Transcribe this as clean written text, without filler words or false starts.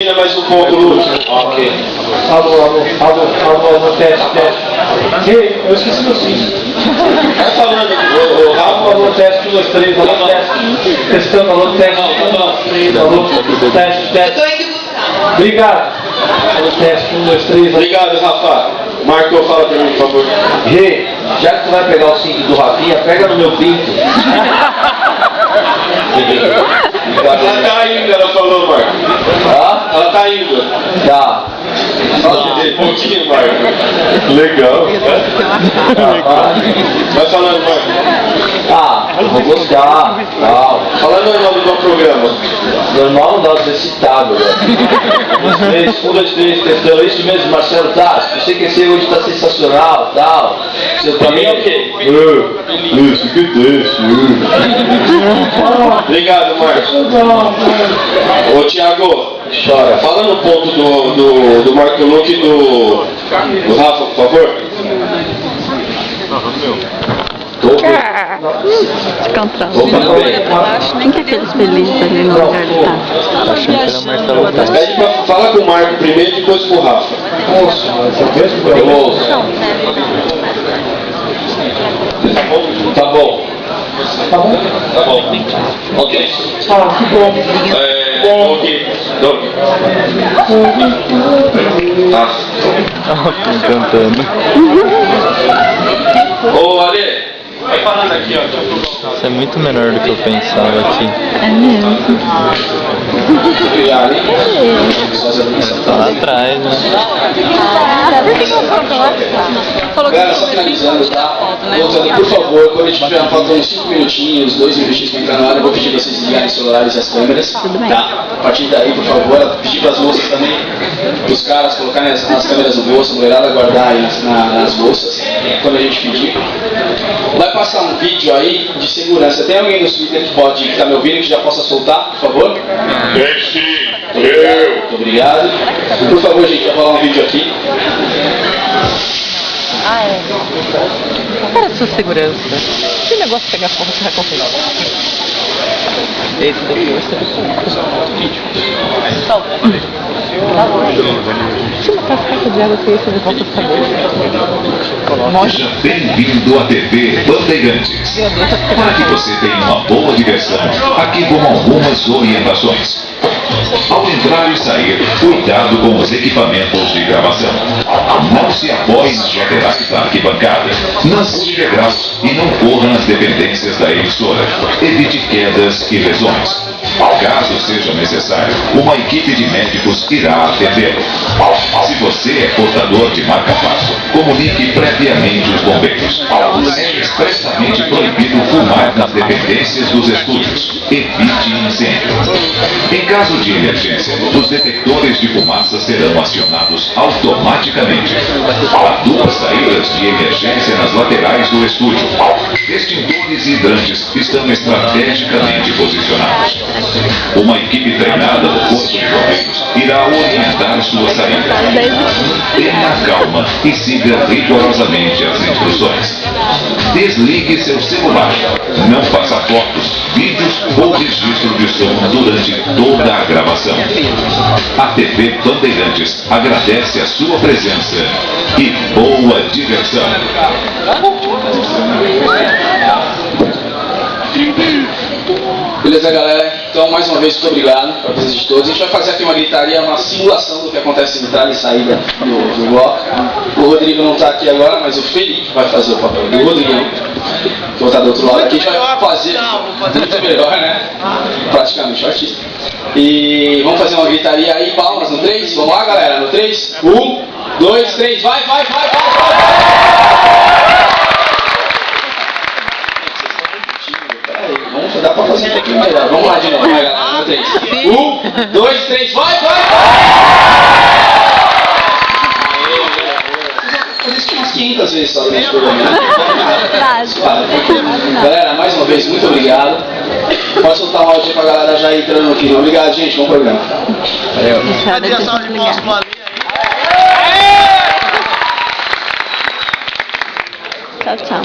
Mais um ponto no último. Ok. Alô, teste. Ei, eu esqueci do sim. Vai falando, o Rafa. Alô, teste, 1, 2, 3, alô, teste. Testando, alô, teste. 1, 2, 3, alô, teste. Obrigado. Alô, teste, 1, 2, 3, alô. Obrigado, Rafa. Marcou, fala pra mim, por favor. Rê, já que tu vai pegar o cinto do Rafinha, pega no meu pinto. Ela tá indo, ela falou, Marco. Tá? Ela tá indo. Tá. Um pouquinho, Marco. Legal. Vai falando, Marco. Ah, eu vou gostar. Tal. Fala normal do programa. Normal não dá pra ser citado, velho. 1, 2, 3, testando. Isso mesmo, Marcelo, tá? Se você quer ser hoje, tá sensacional, tal. Pra mim é ok. Isso que deixa. Obrigado, Marcos. Ô, Thiago, Chora. fala no ponto do Marco Luque e do Rafa, por favor. Nem que aqueles felizes ali no lugar ele tá. Pede pra falar com o Marco primeiro e depois com o Rafa. Eu ouço. Tá bom. Tá bom. Ok. Que bom. Ok. Tá. Cantando. Ô, Ale, vai falando aqui, ó. Isso é muito menor do que eu pensava aqui. É mesmo. Tá lá atrás, né? Galera, só finalizando, tá? Voltando, por favor, quando a gente tiver faltando 5 minutinhos, 2 minutinhos para entrar na hora, eu vou pedir pra vocês ligarem os celulares e as câmeras. Tá? A partir daí, por favor, pedir para as moças também, os caras colocarem as câmeras no bolso, a mulherada guardar aí nas bolsas, quando a gente pedir. Vai passar um vídeo aí de segurança. Tem alguém no Twitter que tá me ouvindo que já possa soltar, por favor? Muito obrigado. Por favor, gente, vai rolar um vídeo aqui. Ah, é. Para sua segurança. Que negócio pegar fogo que vai acontecer? Esse daqui vai ser. Solta. Tá bom. Tinha uma casca de água que ia fazer volta pra cabeça. Seja bem-vindo à TV Bandeirantes. Para que você tenha uma boa diversão, aqui vão algumas orientações. Ao entrar e sair, cuidado com os equipamentos de gravação. Não se apoie nas laterais da arquibancada, não pule degraus e não corra nas dependências da emissora. Evite quedas e lesões. Caso seja necessário, uma equipe de médicos irá atendê-lo. Se você é portador de marca-passo, comunique previamente os bombeiros. É expressamente proibido fumar nas dependências dos estúdios. Evite incêndio. Em caso de emergência, os detectores de fumaça serão acionados automaticamente. Há 2 saídas de emergência nas laterais do estúdio. Extintores e hidrantes estão estrategicamente posicionados. Uma equipe treinada do Corpo de Bombeiros irá orientar sua saída. Tenha calma e siga rigorosamente as instruções. Desligue seu celular. Não faça fotos, vídeos ou registro de som durante toda a gravação. A TV Bandeirantes agradece a sua presença e boa diversão. Beleza, galera? Então, mais uma vez, muito obrigado para presença de todos. A gente vai fazer aqui uma gritaria, uma simulação do que acontece na entrada e saída do bloco. O Rodrigo não está aqui agora, mas o Felipe vai fazer o papel do Rodrigo, que vou estar do outro lado aqui. A gente vai fazer muito melhor, né? Praticamente, o artista. E vamos fazer uma gritaria aí, palmas no 3. Vamos lá, galera? No 3. 1, 2, 3. Vai! Dá pra fazer um pouquinho melhor. Vamos lá de novo, vai, galera. No 3. 1, 2, 3, vai! Por isso que umas 500 vezes só nesse programa. Galera, mais uma vez, muito obrigado. Pode soltar um áudio pra galera já entrando aqui. Obrigado, gente. Bom programa. Valeu. Cadê a salva de palmas? Tchau.